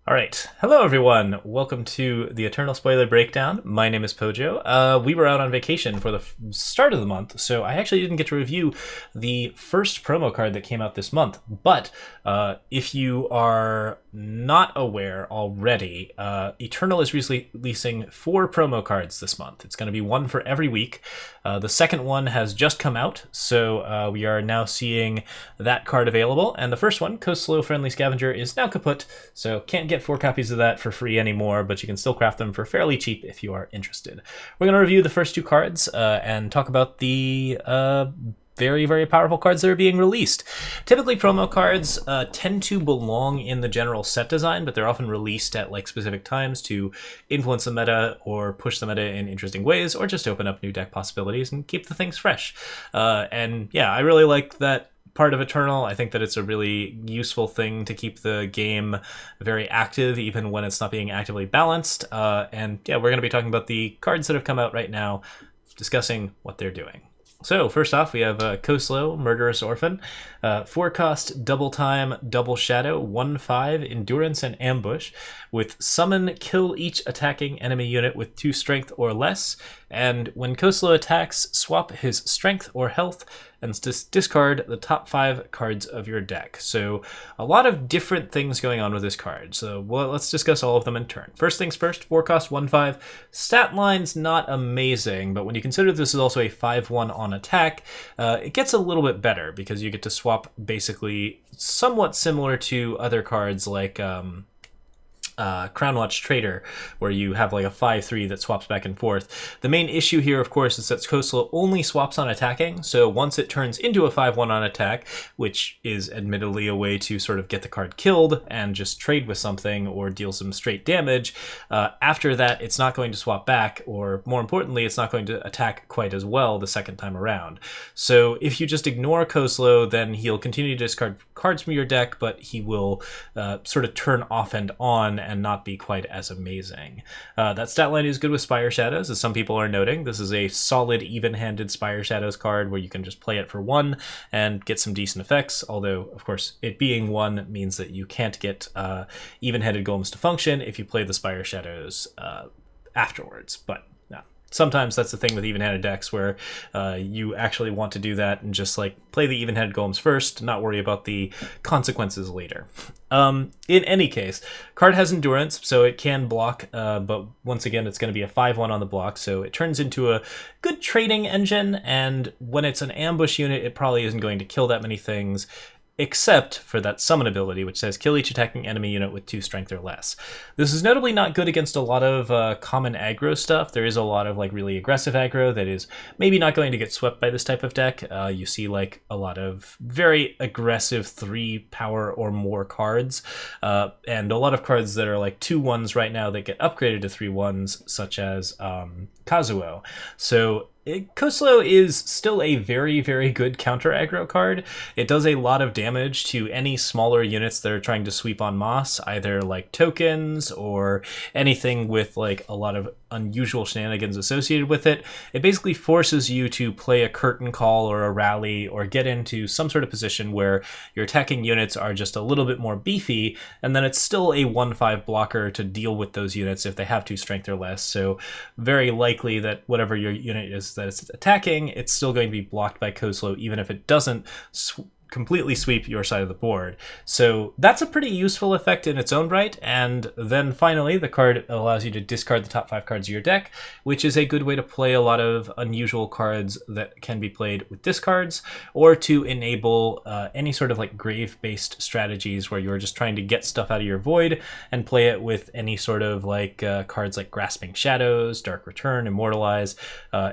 All right. Hello, everyone. Welcome to the Eternal Spoiler Breakdown. My name is Pojo. We were out on vacation for the start of the month, so I actually didn't get to review the first promo card that came out this month. But if you are not aware already, Eternal is releasing 4 promo cards this month. It's going to be one for every week. The second one has just come out, so we are now seeing that card available. And the first one, Coslo Friendly Scavenger, is now kaput, so can't get 4 copies of that for free anymore, but you can still craft them for fairly cheap if you are interested. We're going to review the first 2 cards and talk about the very, very powerful cards that are being released. Typically, promo cards tend to belong in the general set design, but they're often released at like specific times to influence the meta or push the meta in interesting ways, or just open up new deck possibilities and keep the things fresh. And yeah, I really like that part of Eternal. I think that it's a really useful thing to keep the game very active, even when it's not being actively balanced. And yeah, we're going to be talking about the cards that have come out right now, discussing what they're doing. So first off, we have Coslo, Murderous Orphan, 4-cost, double time, double shadow, 1/5, endurance and ambush, with summon, kill each attacking enemy unit with 2 strength or less, and when Coslo attacks, swap his strength or health and discard the top 5 cards of your deck. So a lot of different things going on with this card. So let's discuss all of them in turn. First things first, 4-cost, 1/5. Stat line's not amazing, but when you consider this is also a 5/1 on attack, it gets a little bit better because you get to swap basically somewhat similar to other cards like Crownwatch Trader, where you have like a 5/3 that swaps back and forth. The main issue here, of course, is that Coslo only swaps on attacking, so once it turns into a 5/1 on attack, which is admittedly a way to sort of get the card killed and just trade with something or deal some straight damage, after that it's not going to swap back, or more importantly, it's not going to attack quite as well the second time around. So if you just ignore Coslo, then he'll continue to discard cards from your deck, but he will sort of turn off and on and not be quite as amazing. That stat line is good with Spire Shadows, as some people are noting. This is a solid even-handed Spire Shadows card where you can just play it for 1 and get some decent effects, although, of course, it being 1 means that you can't get even-handed golems to function if you play the Spire Shadows afterwards, but sometimes that's the thing with even-handed decks where you actually want to do that and just like play the even-handed golems first, not worry about the consequences later. In any case, card has endurance, so it can block, but once again, it's going to be a 5/1 on the block, so it turns into a good trading engine, and when it's an ambush unit, it probably isn't going to kill that many things, except for that summon ability, which says kill each attacking enemy unit with 2 strength or less. This is notably not good against a lot of common aggro stuff. There is a lot of like really aggressive aggro that is maybe not going to get swept by this type of deck. You see like a lot of very aggressive 3 power or more cards, and a lot of cards that are like 2/1s right now that get upgraded to 3/1s, such as Kazuo. So Coslo is still a very, very good counter aggro card. It does a lot of damage to any smaller units that are trying to sweep on Moss, either like tokens or anything with like a lot of unusual shenanigans associated with it. It basically forces you to play a curtain call or a rally or get into some sort of position where your attacking units are just a little bit more beefy, and then it's still a 1/5 blocker to deal with those units if they have 2 strength or less. So very likely that whatever your unit is that it's attacking, it's still going to be blocked by Coslo, even if it doesn't completely sweep your side of the board. So that's a pretty useful effect in its own right. And then finally, the card allows you to discard the top 5 cards of your deck, which is a good way to play a lot of unusual cards that can be played with discards, or to enable any sort of like grave-based strategies where you're just trying to get stuff out of your void and play it with any sort of like cards like Grasping Shadows, Dark Return, Immortalize,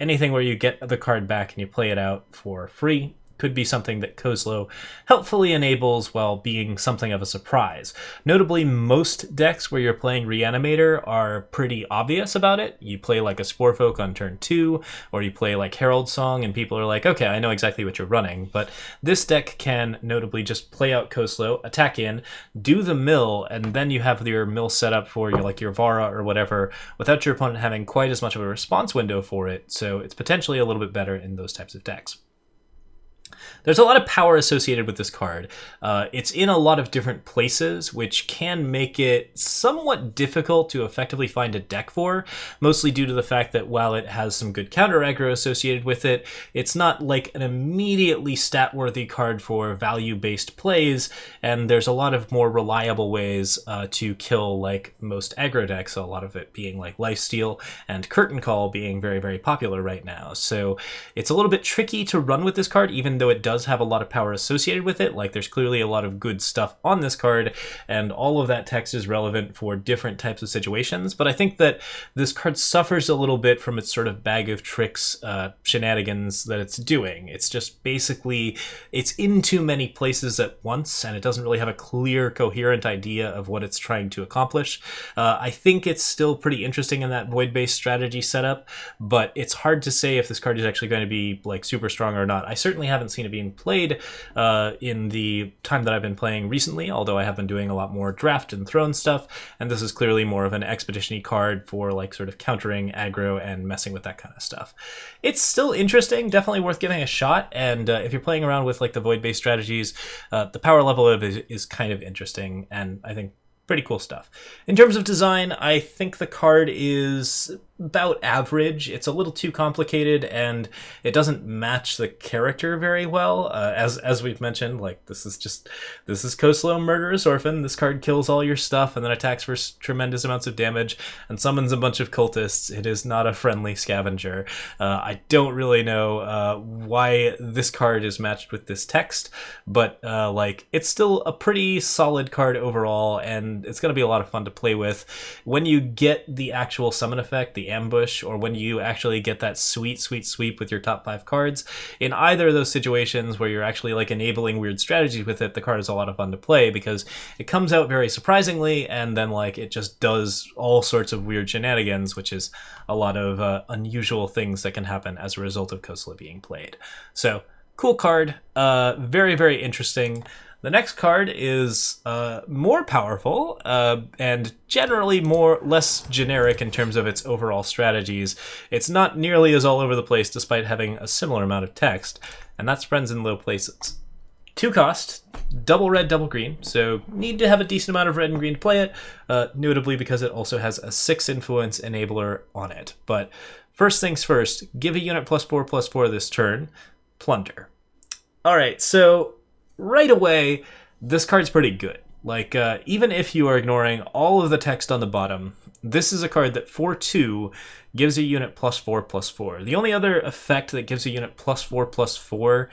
anything where you get the card back and you play it out for free. Could be something that Coslo helpfully enables while being something of a surprise. Notably, most decks where you're playing Reanimator are pretty obvious about it. You play like a Sporefolk on turn 2, or you play like Herald Song, and people are like, okay, I know exactly what you're running. But this deck can notably just play out Coslo, attack in, do the mill, and then you have your mill set up for your Vara or whatever, without your opponent having quite as much of a response window for it. So it's potentially a little bit better in those types of decks. There's a lot of power associated with this card. It's in a lot of different places, which can make it somewhat difficult to effectively find a deck for, mostly due to the fact that while it has some good counter aggro associated with it, it's not like an immediately stat-worthy card for value-based plays, and there's a lot of more reliable ways to kill like most aggro decks, a lot of it being like Lifesteal and Curtain Call being very, very popular right now. So it's a little bit tricky to run with this card, even though it does have a lot of power associated with it. Like there's clearly a lot of good stuff on this card, and all of that text is relevant for different types of situations. But I think that this card suffers a little bit from its sort of bag of tricks shenanigans that it's doing. It's just basically, it's in too many places at once, and it doesn't really have a clear, coherent idea of what it's trying to accomplish. I think it's still pretty interesting in that void-based strategy setup, but it's hard to say if this card is actually going to be like super strong or not. I certainly haven't seen it being played in the time that I've been playing recently, although I have been doing a lot more draft and throne stuff, and this is clearly more of an expedition-y card for like sort of countering aggro and messing with that kind of stuff. It's still interesting, definitely worth giving a shot, and if you're playing around with like the void-based strategies, the power level of it is kind of interesting, and I think pretty cool stuff. In terms of design, I think the card is about average. It's a little too complicated, and it doesn't match the character very well. As we've mentioned, like this is Coslo, Murderous Orphan. This card kills all your stuff and then attacks for tremendous amounts of damage and summons a bunch of cultists. It is not a friendly scavenger. I don't really know why this card is matched with this text, but like it's still a pretty solid card overall, and it's going to be a lot of fun to play with. When you get the actual summon effect, the ambush, or when you actually get that sweet sweep with your top 5 cards, in either of those situations where you're actually like enabling weird strategies with it, the card is a lot of fun to play because it comes out very surprisingly, and then like it just does all sorts of weird shenanigans, which is a lot of unusual things that can happen as a result of Coslo being played. So cool card, very, very interesting. The next card is more powerful and generally less generic in terms of its overall strategies. It's not nearly as all over the place despite having a similar amount of text, and that's Friends in Low Places. 2 cost, double red, double green, so need to have a decent amount of red and green to play it, notably because it also has a 6 influence enabler on it. But first things first, give a unit +4/+4 this turn, plunder. Alright, so right away, this card's pretty good. Like, even if you are ignoring all of the text on the bottom, this is a card that for 2 gives a unit +4/+4. The only other effect that gives a unit +4/+4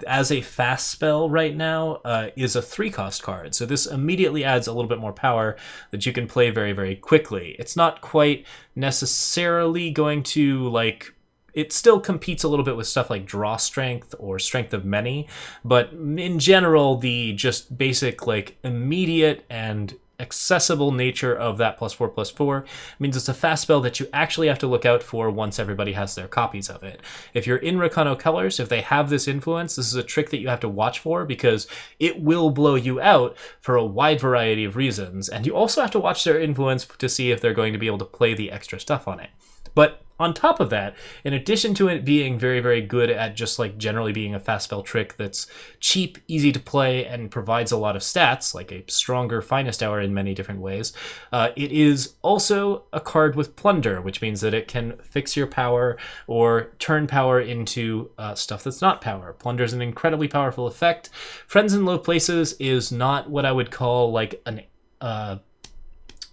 as a fast spell right now is a 3-cost card. So this immediately adds a little bit more power that you can play very, very quickly. It's not quite necessarily going to, like, it still competes a little bit with stuff like Draw Strength or Strength of Many, but in general, the just basic, like, immediate and accessible nature of that +4/+4 means it's a fast spell that you actually have to look out for once everybody has their copies of it. If you're in Rakano Colors, if they have this influence, this is a trick that you have to watch for because it will blow you out for a wide variety of reasons, and you also have to watch their influence to see if they're going to be able to play the extra stuff on it. But on top of that, in addition to it being very, very good at just like generally being a fast spell trick that's cheap, easy to play, and provides a lot of stats, like a stronger Finest Hour in many different ways, it is also a card with Plunder, which means that it can fix your power or turn power into stuff that's not power. Plunder is an incredibly powerful effect. Friends in Low Places is not what I would call like an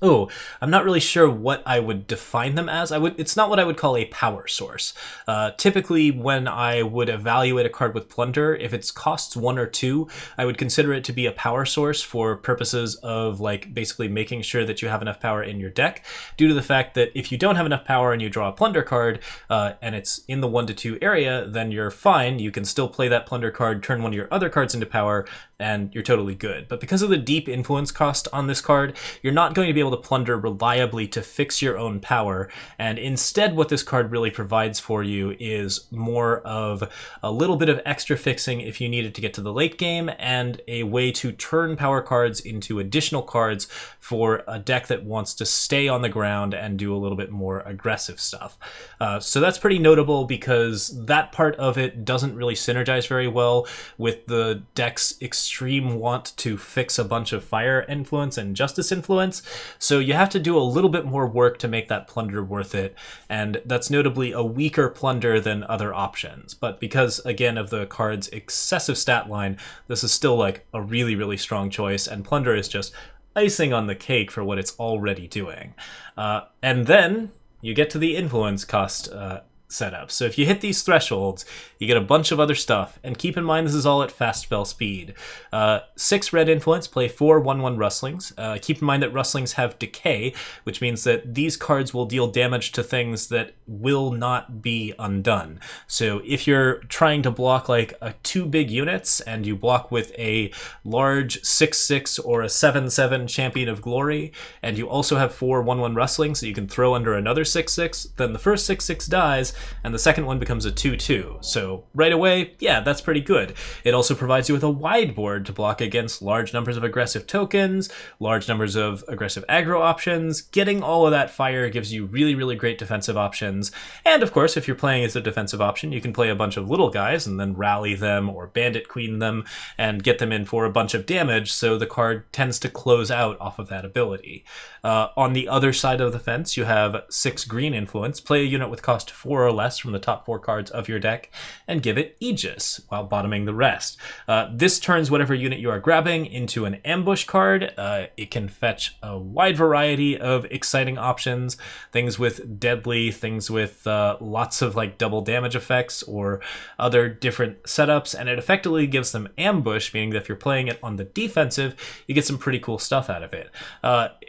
I'm not really sure what I would define them as. It's not what I would call a power source. Typically, when I would evaluate a card with Plunder, if its costs 1 or 2, I would consider it to be a power source for purposes of like basically making sure that you have enough power in your deck, due to the fact that if you don't have enough power and you draw a Plunder card, and it's in the 1 to 2 area, then you're fine. You can still play that Plunder card, turn one of your other cards into power, and you're totally good. But because of the deep influence cost on this card, you're not going to be able to plunder reliably to fix your own power. And instead, what this card really provides for you is more of a little bit of extra fixing if you needed to get to the late game, and a way to turn power cards into additional cards for a deck that wants to stay on the ground and do a little bit more aggressive stuff. So that's pretty notable, because that part of it doesn't really synergize very well with the deck's extreme want to fix a bunch of fire influence and justice influence. So you have to do a little bit more work to make that plunder worth it, and that's notably a weaker plunder than other options. But because, again, of the card's excessive stat line, this is still like a really, really strong choice, and plunder is just icing on the cake for what it's already doing. And then you get to the influence cost setup. So if you hit these thresholds, you get a bunch of other stuff, and keep in mind this is all at fast spell speed. 6 red influence, play 4 1/1 rustlings. Keep in mind that rustlings have decay, which means that these cards will deal damage to things that will not be undone. So if you're trying to block like 2 big units, and you block with a large 6/6 or a 7/7 Champion of Glory, and you also have 4 1/1 rustlings that you can throw under another 6/6, then the first 6/6 dies, and the second one becomes a 2/2. So right away, yeah, that's pretty good. It also provides you with a wide board to block against large numbers of aggressive tokens, large numbers of aggressive aggro options. Getting all of that fire gives you really, really great defensive options. And of course, if you're playing as a defensive option, you can play a bunch of little guys and then rally them or bandit queen them and get them in for a bunch of damage, so the card tends to close out off of that ability. On the other side of the fence, you have 6 green influence. Play a unit with cost 4 or less from the top 4 cards of your deck, and give it Aegis, while bottoming the rest. This turns whatever unit you are grabbing into an ambush card. It can fetch a wide variety of exciting options, things with deadly, things with lots of like double damage effects or other different setups, and it effectively gives them ambush, meaning that if you're playing it on the defensive, you get some pretty cool stuff out of it.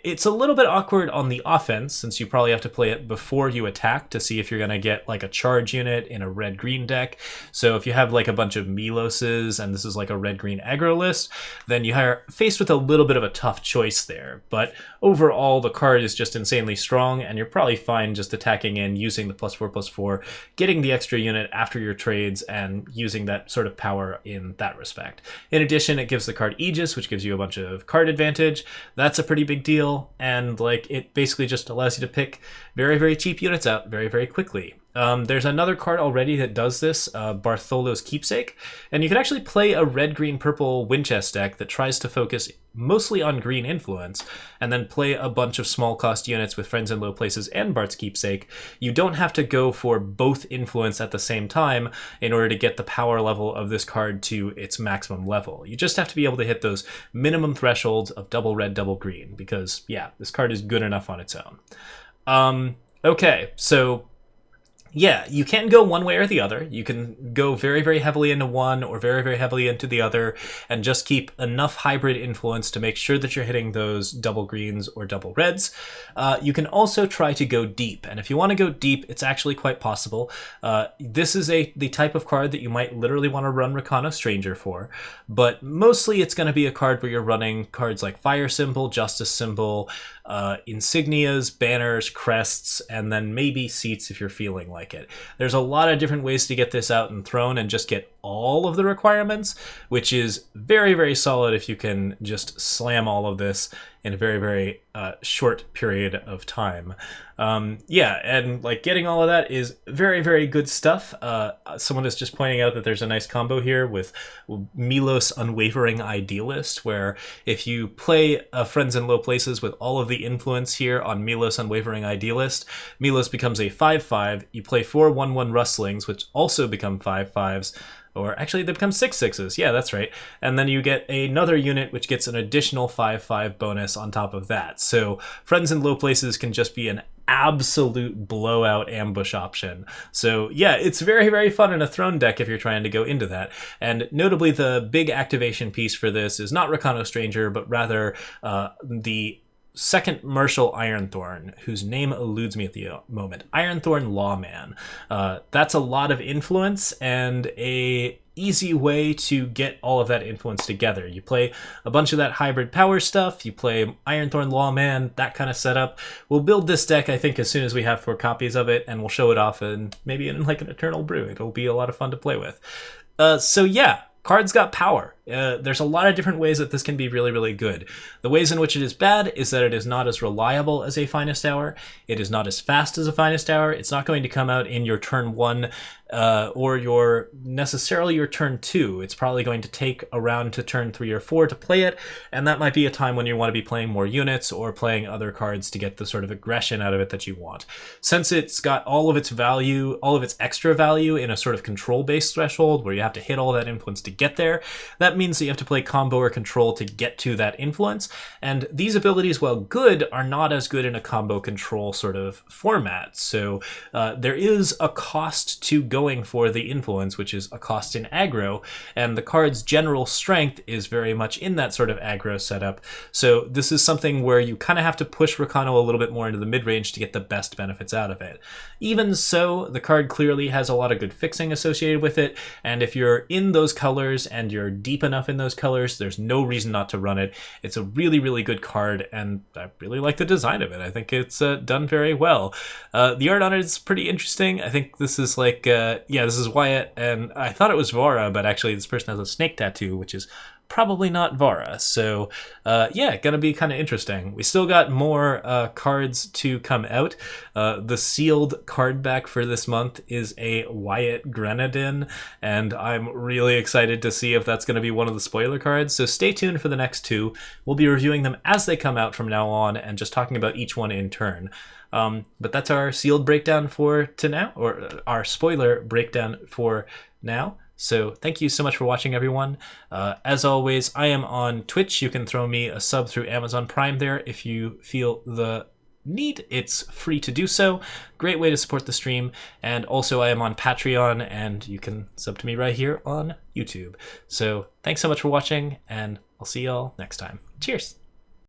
It's a little bit awkward on the offense, since you probably have to play it before you attack to see if you're going to get like a charge unit in a red-green deck. So if you have like a bunch of Miloses, and this is like a red-green aggro list, then you are faced with a little bit of a tough choice there. But overall, the card is just insanely strong, and you're probably fine just attacking in, using the +4/+4, getting the extra unit after your trades, and using that sort of power in that respect. In addition, it gives the card Aegis, which gives you a bunch of card advantage. That's a pretty big deal, and like it basically just allows you to pick very, very cheap units out very, very quickly. There's another card already that does this, Bartholo's Keepsake, and you can actually play a red, green, purple Winchester deck that tries to focus mostly on green influence, and then play a bunch of small cost units with Friends in Low Places and Bart's Keepsake. You don't have to go for both influence at the same time in order to get the power level of this card to its maximum level. You just have to be able to hit those minimum thresholds of double red, double green, because yeah, this card is good enough on its own. Okay, so yeah, you can go one way or the other. You can go very, very heavily into one or very, very heavily into the other, and just keep enough hybrid influence to make sure that you're hitting those double greens or double reds. You can also try to go deep, and if you want to go deep, it's actually quite possible. This is the type of card that you might literally want to run Rakano Stranger for, but mostly it's going to be a card where you're running cards like Fire Symbol, Justice Symbol, insignias, banners, crests, and then maybe seats if you're feeling like it. There's a lot of different ways to get this out and thrown and just get all of the requirements, which is very, very solid if you can just slam all of this in a very, very short period of time. Yeah, and like getting all of that is very, very good stuff. Someone is just pointing out that there's a nice combo here with Milos Unwavering Idealist, where if you play Friends in Low Places with all of the influence here on Milos Unwavering Idealist, Milos becomes a 5/5. You play 4 1/1 Rustlings, which also become 5/5s. Or actually, they become 6/6s. Yeah, that's right. And then you get another unit which gets an additional 5/5 bonus on top of that. So Friends in Low Places can just be an absolute blowout ambush option. So yeah, it's very, very fun in a throne deck if you're trying to go into that. And notably, the big activation piece for this is not Rakano Stranger, but rather the second Marshal Ironthorn, whose name eludes me at the moment. Ironthorn Lawman. That's a lot of influence and a easy way to get all of that influence together. You play a bunch of that hybrid power stuff, you play Ironthorn Lawman, that kind of setup. We'll build this deck, I think, as soon as we have 4 copies of it, and we'll show it off maybe in like an Eternal Brew. It'll be a lot of fun to play with. So yeah, cards got power. There's a lot of different ways that this can be really, really good. The ways in which it is bad is that it is not as reliable as a Finest Hour. It is not as fast as a Finest Hour. It's not going to come out in your turn 1 or necessarily your turn 2. It's probably going to take around to turn 3 or 4 to play it, and that might be a time when you want to be playing more units or playing other cards to get the sort of aggression out of it that you want. Since it's got all of its value, all of its extra value in a sort of control-based threshold where you have to hit all that influence to get there, that means that you have to play combo or control to get to that influence, and these abilities, while good, are not as good in a combo control sort of format. So there is a cost to going for the influence, which is a cost in aggro, and the card's general strength is very much in that sort of aggro setup. So this is something where you kind of have to push Rakano a little bit more into the mid-range to get the best benefits out of it. Even so, the card clearly has a lot of good fixing associated with it, and if you're in those colors and you're deep enough in those colors, there's no reason not to run it. It's a really, really good card, and I really like the design of it. I think it's done very well. The art on it is pretty interesting. I think this is like, this is Wyatt, and I thought it was Vara, but actually this person has a snake tattoo, which is probably not Vara. So gonna be kind of interesting. We still got more cards to come out. The sealed card back for this month is a Wyatt Grenadin, and I'm really excited to see if that's going to be one of the spoiler cards. So stay tuned for the next 2. We'll be reviewing them as they come out from now on and just talking about each one in turn. But that's our sealed breakdown for now, or our spoiler breakdown for now. So thank you so much for watching, everyone. As always, I am on Twitch. You can throw me a sub through Amazon Prime there if you feel the need. It's free to do so. Great way to support the stream. And also I am on Patreon, and you can sub to me right here on YouTube. So thanks so much for watching, and I'll see y'all next time. Cheers!